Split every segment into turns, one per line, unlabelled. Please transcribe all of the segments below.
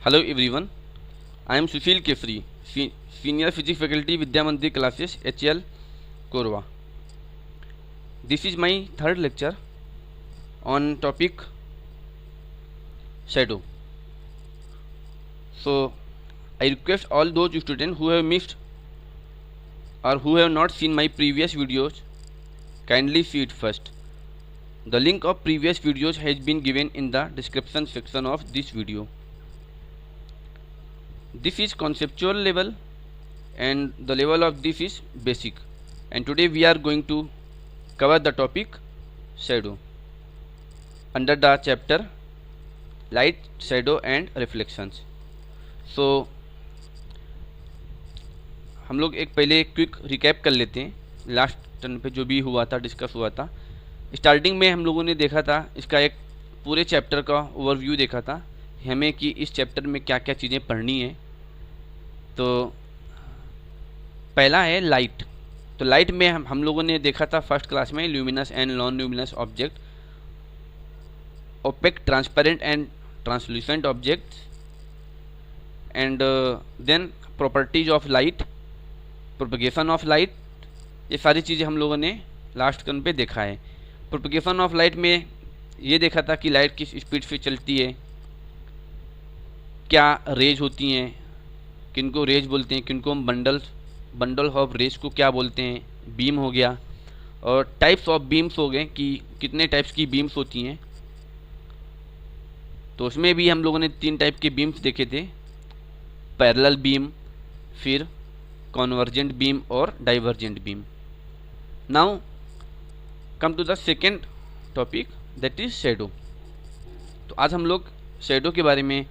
Hello everyone, I am Sushil Kefri, Senior Physics Faculty Vidya Mandir Classes HL Korwa. This is my third lecture on topic shadow. So I request all those students who have missed or who have not seen my previous videos, kindly see it first. The link of previous videos has been given in the description section of this video. This is conceptual level and the level of this is basic, and today we are going to cover the topic shadow under the chapter light, shadow and reflections. So हम लोग एक पहले quick recap कर लेते हैं last turn पे जो भी हुआ था, डिस्कस हुआ था। स्टार्टिंग में हम लोगों ने देखा था इसका एक पूरे चैप्टर का ओवरव्यू देखा था हमें कि इस चैप्टर में क्या क्या चीज़ें पढ़नी है। तो पहला है लाइट। तो लाइट में हम लोगों ने देखा था फर्स्ट क्लास में luminous and non luminous object, opaque, transparent and translucent objects, and then properties of light, propagation of light. ये सारी चीज़ें हम लोगों ने लास्ट टर्न पे देखा है। प्रोपगेशन ऑफ लाइट में ये देखा था कि लाइट किस स्पीड से चलती है, क्या रेज होती हैं, किनको रेज बोलते हैं, किनको हम बंडल ऑफ रेज को क्या बोलते हैं, बीम हो गया, और टाइप्स ऑफ बीम्स हो गए कि कितने टाइप्स की बीम्स होती हैं। तो उसमें भी हम लोगों ने 3 टाइप के बीम्स देखे थे, पैरेलल बीम, फिर कॉन्वर्जेंट बीम और divergent beam. Now come to the second topic that is shadow. तो आज हम लोग शैडो के बारे में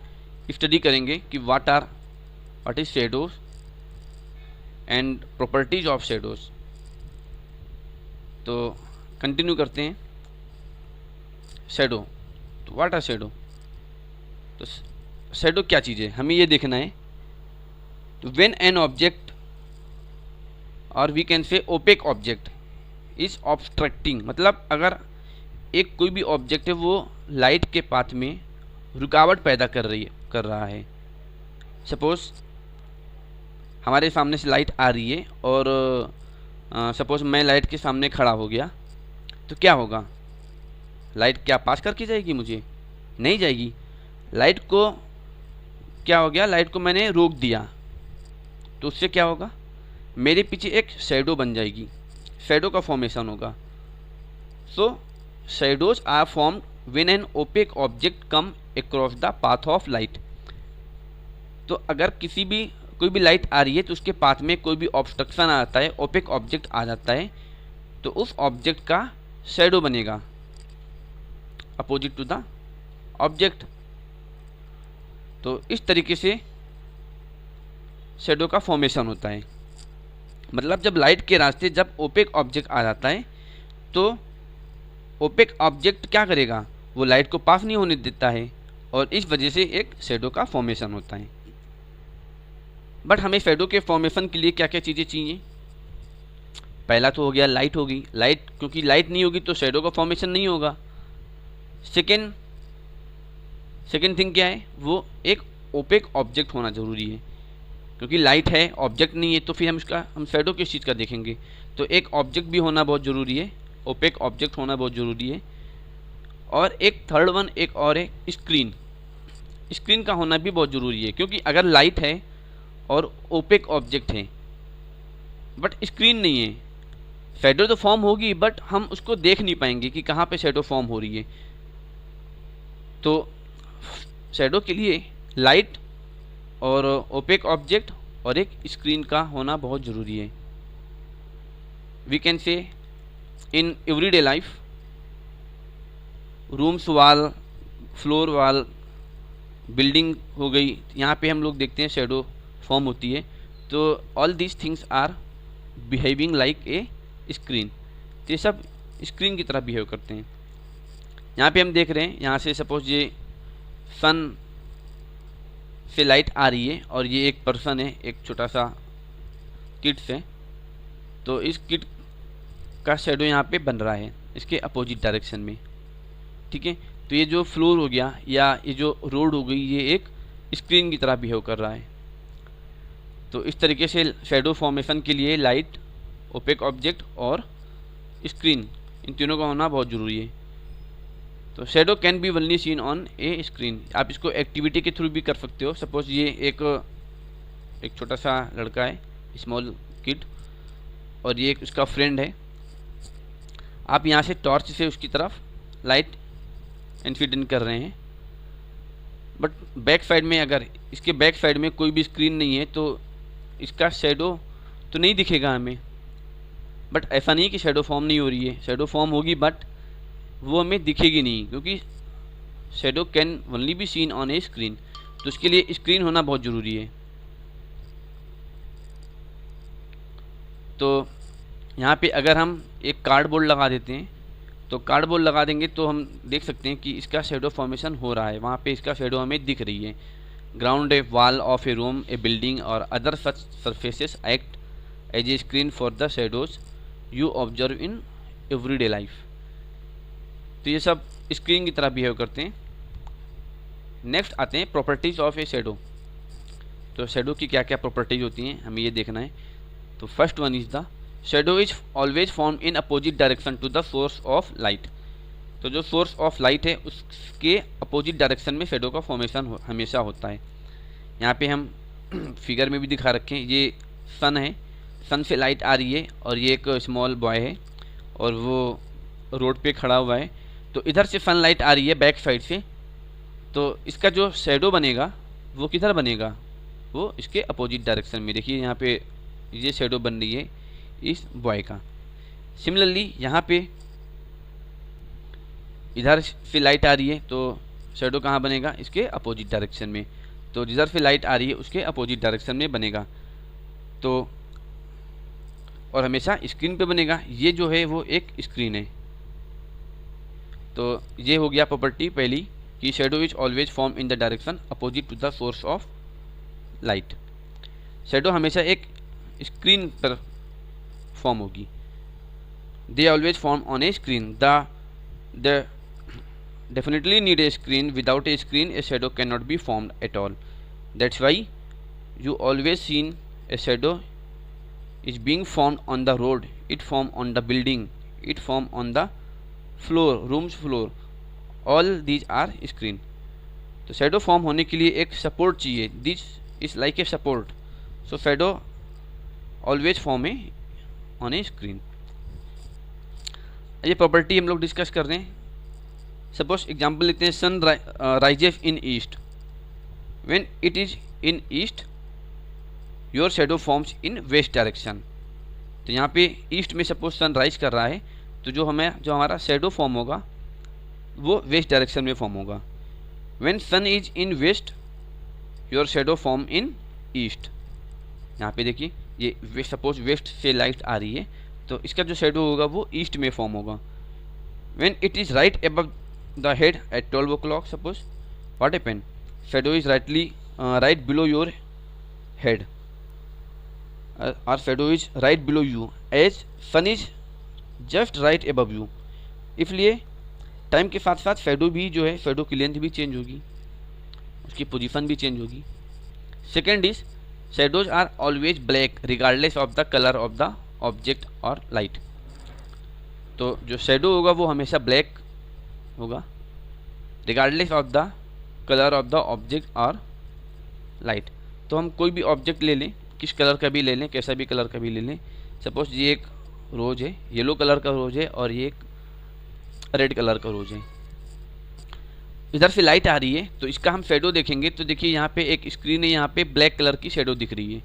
स्टडी करेंगे कि what is shadows and properties of shadows. तो कंटिन्यू करते हैं। शैडो, तो व्हाट आर शैडो? तो शैडो क्या चीज़ है, हमें ये देखना है। तो व्हेन एन ऑब्जेक्ट और we can say opaque object is obstructing, मतलब अगर एक कोई भी ऑब्जेक्ट है वो लाइट के पाथ में रुकावट पैदा कर रहा है। सपोज हमारे सामने से लाइट आ रही है और सपोज मैं लाइट के सामने खड़ा हो गया, तो क्या होगा? लाइट क्या पास करके जाएगी? मुझे नहीं जाएगी। लाइट को क्या हो गया, लाइट को मैंने रोक दिया, तो उससे क्या होगा, मेरे पीछे एक शैडो बन जाएगी, शैडो का फॉर्मेशन होगा। So shadows are formed when an opaque object come across the path of light. तो अगर कोई भी लाइट आ रही है तो उसके पाथ में कोई भी ऑब्स्ट्रक्शन आ जाता है, ओपेक ऑब्जेक्ट आ जाता है, तो उस ऑब्जेक्ट का शैडो बनेगा अपोजिट टू द ऑब्जेक्ट। तो इस तरीके से शैडो का फॉर्मेशन होता है। मतलब जब लाइट के रास्ते जब ओपेक ऑब्जेक्ट आ जाता है तो ओपेक ऑब्जेक्ट क्या करेगा, वो लाइट को पास नहीं होने देता है और इस वजह से एक शैडो का फॉर्मेशन होता है। बट हमें शैडो के फॉर्मेशन के लिए क्या क्या चीज़ें चाहिए? पहला तो हो गया लाइट होगी। लाइट, क्योंकि लाइट नहीं होगी तो शैडो का फॉर्मेशन नहीं होगा। सेकेंड थिंग क्या है, वो एक ओपेक ऑब्जेक्ट होना ज़रूरी है, क्योंकि लाइट है, ऑब्जेक्ट नहीं है, तो फिर हम शैडो किस चीज़ का देखेंगे? तो एक ऑब्जेक्ट भी होना बहुत ज़रूरी है, ओपेक ऑब्जेक्ट होना बहुत ज़रूरी है। और एक थर्ड वन एक और है स्क्रीन का होना भी बहुत ज़रूरी है, क्योंकि अगर लाइट है और ओपेक ऑब्जेक्ट है बट स्क्रीन नहीं है, शैडो तो फॉर्म होगी बट हम उसको देख नहीं पाएंगे कि कहाँ पे शैडो फॉर्म हो रही है। तो शैडो के लिए लाइट और ओपेक ऑब्जेक्ट और एक स्क्रीन का होना बहुत ज़रूरी है। We can say in everyday life, rooms wall, floor wall, building हो गई, यहाँ पे हम लोग देखते हैं शैडो फॉर्म होती है। तो all these things are behaving like a screen. तो ये सब स्क्रीन की तरह बिहेव करते हैं। यहाँ पे हम देख रहे हैं, यहाँ से सपोज ये सन से लाइट आ रही है और ये एक पर्सन है, एक छोटा सा किड्स है, तो इस किड का शैडो यहाँ पे बन रहा है इसके अपोजिट डायरेक्शन में। ठीक है, तो ये जो फ्लोर हो गया या ये जो रोड हो गई, ये एक स्क्रीन की तरह बिहेव कर रहा है। तो इस तरीके से शेडो फॉर्मेशन के लिए लाइट, ओपेक ऑब्जेक्ट और स्क्रीन, इन तीनों का होना बहुत ज़रूरी है। तो shadow can be only seen on a screen. आप इसको एक्टिविटी के थ्रू भी कर सकते हो। सपोज ये एक छोटा सा लड़का है, स्मॉल किड, और ये एक उसका फ्रेंड है। आप यहाँ से टॉर्च से उसकी तरफ लाइट इंसिडेंट कर रहे हैं, बट बैक साइड में, अगर इसके बैक साइड में कोई भी स्क्रीन नहीं है तो इसका शेडो तो नहीं दिखेगा हमें। बट ऐसा नहीं कि शेडो फॉर्म नहीं हो रही है, शेडो फॉर्म होगी बट वो हमें दिखेगी नहीं, क्योंकि shadow can only be seen on a screen. तो इसके लिए स्क्रीन होना बहुत ज़रूरी है। तो यहाँ पे अगर हम एक कार्डबोर्ड लगा देते हैं, तो कार्डबोर्ड लगा देंगे तो हम देख सकते हैं कि इसका शेडो फॉर्मेशन हो रहा है, वहाँ पे इसका शेडो हमें दिख रही है। Ground, a wall of a room, a building और other such surfaces act as a screen for the shadows you observe in everyday life. तो ये सब स्क्रीन की तरह बिहेव करते हैं। नेक्स्ट आते हैं प्रॉपर्टीज़ ऑफ ए शेडो। तो शेडो की क्या क्या प्रॉपर्टीज होती हैं, हमें ये देखना है। तो first one is the shadow is always form in opposite direction to the source of light. तो जो सोर्स ऑफ लाइट है उसके अपोजिट डायरेक्शन में शेडो का फॉर्मेशन हमेशा होता है। यहाँ पे हम फिगर में भी दिखा रखे हैं, ये सन है, सन से लाइट आ रही है और ये एक स्मॉल बॉय है और वो रोड पे खड़ा हुआ है। तो इधर से सन लाइट आ रही है बैक साइड से, तो इसका जो शेडो बनेगा वो किधर बनेगा, वो इसके अपोजिट डायरेक्शन में। देखिए यहाँ पे ये शेडो बन रही है इस बॉय का। सिमिलरली यहाँ पे इधर से लाइट आ रही है तो शेडो कहाँ बनेगा, इसके अपोजिट डायरेक्शन में। तो जिधर से लाइट आ रही है उसके अपोजिट डायरेक्शन में बनेगा, तो और हमेशा स्क्रीन पे बनेगा। ये जो है वो एक स्क्रीन है। तो ये हो गया प्रॉपर्टी पहली कि shadow is always form in the direction opposite to the source of light. Shadow हमेशा एक स्क्रीन पर फॉर्म होगी। They always form on a screen. They definitely need a screen. Without a screen a shadow cannot be formed at all. That's why you always seen a shadow is being formed on the road, it form on the building, it form on the floor, rooms floor. All these are screen. तो shadow form होने के लिए एक support चाहिए. This is like a support. So shadow always form on a screen. ये property हम लोग discuss कर रहे हैं। सपोज एग्जाम्पल लेते हैं, sun rises in east. When it is in east your shadow forms in west direction. तो यहाँ पे ईस्ट में सपोज सन राइज कर रहा है तो जो हमारा शेडो फॉर्म होगा वो वेस्ट डायरेक्शन में फॉर्म होगा। When sun is in west your shadow form in east. यहाँ पे देखिए ये सपोज वेस्ट से लाइट आ रही है तो इसका जो शेडो होगा वो ईस्ट में फॉर्म होगा। When it is right above the head at 12 o'clock, suppose what happen, shadow is right below your head, or shadow is right below you as sun is just right above you। इसलिए time के साथ साथ shadow भी जो है, shadow की length भी change होगी, उसकी पोजीशन भी चेंज होगी। Second is shadows are always black regardless of the colour of the object और लाइट। तो जो शेडो होगा वो हमेशा ब्लैक होगा regardless of the colour of the object और लाइट। तो हम कोई भी ऑब्जेक्ट ले लें, किस कलर का भी ले लें, कैसा भी कलर का भी ले लें। सपोज ये एक रोज है, येलो कलर का रोज है और ये एक रेड कलर का रोज है। इधर से लाइट आ रही है तो इसका हम शेडो देखेंगे तो देखिए यहाँ पे एक स्क्रीन है, यहाँ पे ब्लैक कलर की शेडो दिख रही है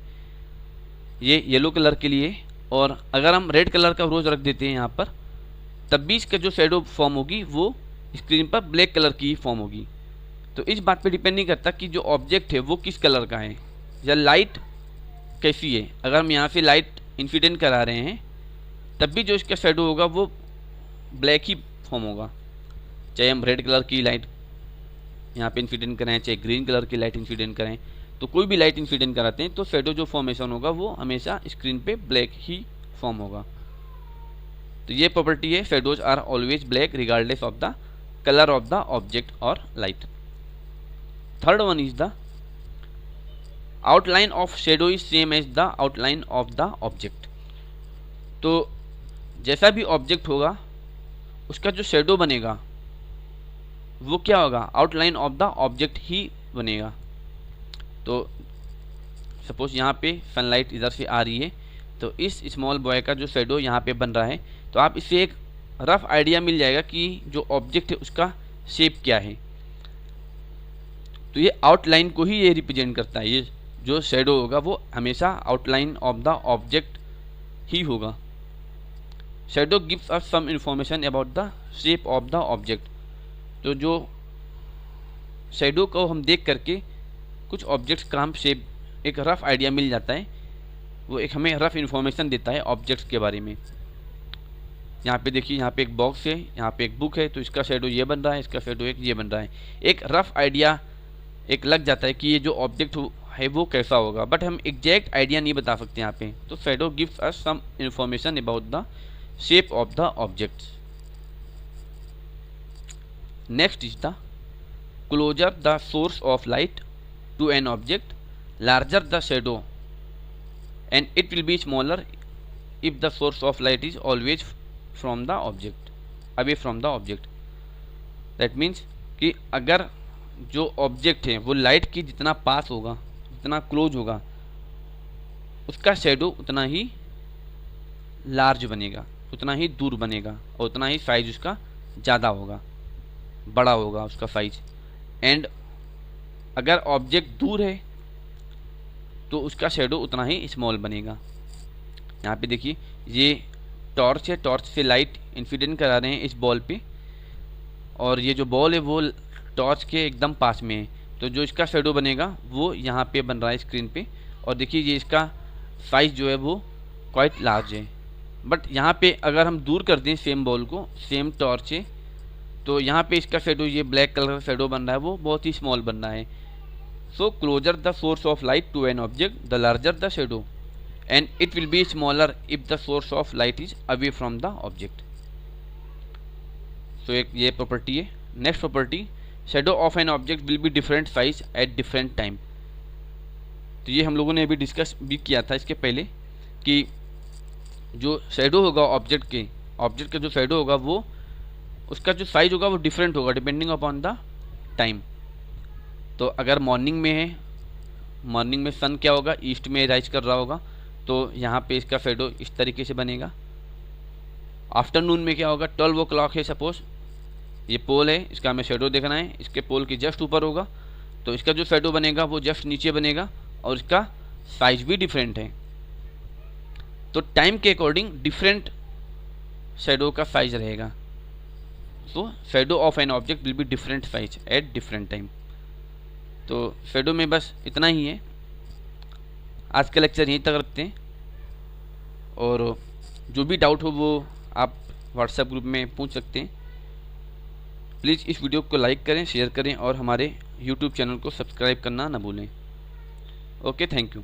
ये येलो कलर के लिए। और अगर हम रेड कलर का रोज रख देते हैं यहाँ पर तब भी इसका जो शेडो फॉर्म होगी वो स्क्रीन पर ब्लैक कलर की फॉर्म होगी। तो इस बात पे डिपेंड नहीं करता कि जो ऑब्जेक्ट है वो किस कलर का है या लाइट कैसी है। अगर हम यहाँ से लाइट इंसिडेंट करा रहे हैं तब भी जो इसका शेडो होगा वो ब्लैक ही फॉर्म होगा, चाहे हम रेड कलर की लाइट यहाँ पे इंसिडेंट कराएं, चाहे ग्रीन कलर की लाइट इंसिडेंट कराएं। तो कोई भी लाइट इंसिडेंट कराते हैं तो शेडो जो फॉर्मेशन होगा वो हमेशा स्क्रीन पे ब्लैक ही फॉर्म होगा। तो ये प्रॉपर्टी है, shadows are always black regardless of the colour of the object और light. Third one is the outline of shadow is same as the outline of the object. तो जैसा भी object होगा उसका जो शेडो बनेगा वो क्या होगा, आउटलाइन ऑफ द ऑब्जेक्ट ही बनेगा। तो सपोज यहाँ पे सनलाइट इधर से आ रही है, तो इस स्मॉल बॉय का जो शेडो यहाँ पे बन रहा है, तो आप इससे एक रफ आइडिया मिल जाएगा कि जो ऑब्जेक्ट है उसका शेप क्या है। तो ये आउटलाइन को ही ये रिप्रेजेंट करता है, ये जो शेडो होगा वो हमेशा आउटलाइन ऑफ द ऑब्जेक्ट ही होगा। Shadow gives us some information about the shape of the object. तो जो शेडो को हम देख करके कुछ ऑब्जेक्ट्स का हम शेप एक रफ आइडिया मिल जाता है, वो एक हमें रफ इंफॉर्मेशन देता है ऑब्जेक्ट्स के बारे में। यहाँ पे देखिए, यहाँ पे एक बॉक्स है, यहाँ पे एक बुक है, तो इसका शेडो ये बन रहा है, इसका शेडो एक ये बन रहा है। एक रफ आइडिया एक लग जाता है कि ये जो ऑब्जेक्ट है वो कैसा होगा, बट हम एग्जैक्ट आइडिया नहीं बता सकते यहाँ पे। तो shadow gives us some information about the shape of the objects. Next is the closer the source of light to an object, larger the shadow and it will be smaller if the source of light is always from the object, away from the object। that means कि अगर जो object है वो light की जितना पास होगा, जितना close होगा, उसका शेडो उतना ही लार्ज बनेगा, उतना ही दूर बनेगा और उतना ही साइज उसका ज़्यादा होगा, बड़ा होगा उसका साइज। एंड अगर ऑब्जेक्ट दूर है तो उसका शेडो उतना ही स्मॉल बनेगा। यहाँ पे देखिए, ये टॉर्च है, टॉर्च से लाइट इंसिडेंट करा रहे हैं इस बॉल पे, और ये जो बॉल है वो टॉर्च के एकदम पास में है, तो जो इसका शेडो बनेगा वो यहाँ पे बन रहा है स्क्रीन पे। और देखिए ये इसका साइज जो है वो क्वाइट लार्ज है। बट यहाँ पे अगर हम दूर कर दें सेम बॉल को, सेम टॉर्च है, तो यहाँ पे इसका शेडो, ये ब्लैक कलर का शेडो बन रहा है, वो बहुत ही स्मॉल बन रहा है। So closer the source of light to an object, the larger the shadow, and it will be smaller if the source of light is away from the object। So एक ये प्रॉपर्टी है। Next property, shadow of an object will be different size at different time। तो ये हम लोगों ने अभी discuss भी किया था इसके पहले कि जो शेडो होगा ऑब्जेक्ट का जो शेडो होगा वो उसका जो साइज होगा वो डिफरेंट होगा डिपेंडिंग अपॉन द टाइम। तो अगर मॉर्निंग में है, मॉर्निंग में सन क्या होगा, ईस्ट में राइज कर रहा होगा, तो यहाँ पे इसका शेडो इस तरीके से बनेगा। आफ्टरनून में क्या होगा, 12 o'clock है सपोज, ये पोल है, इसका हमें शेडो देखना है, इसके पोल के जस्ट ऊपर होगा, तो इसका जो शेडो बनेगा वो जस्ट नीचे बनेगा और इसका साइज भी डिफरेंट है। तो टाइम के अकॉर्डिंग डिफरेंट शेडो का साइज रहेगा। So shadow of an object will be different size at different time. तो शेडो में बस इतना ही है। आज का लेक्चर यहीं तक रखते हैं, और जो भी डाउट हो वो आप व्हाट्सएप ग्रुप में पूछ सकते हैं। प्लीज़ इस वीडियो को लाइक करें, शेयर करें और हमारे यूट्यूब चैनल को सब्सक्राइब करना ना भूलें। Okay, thank you.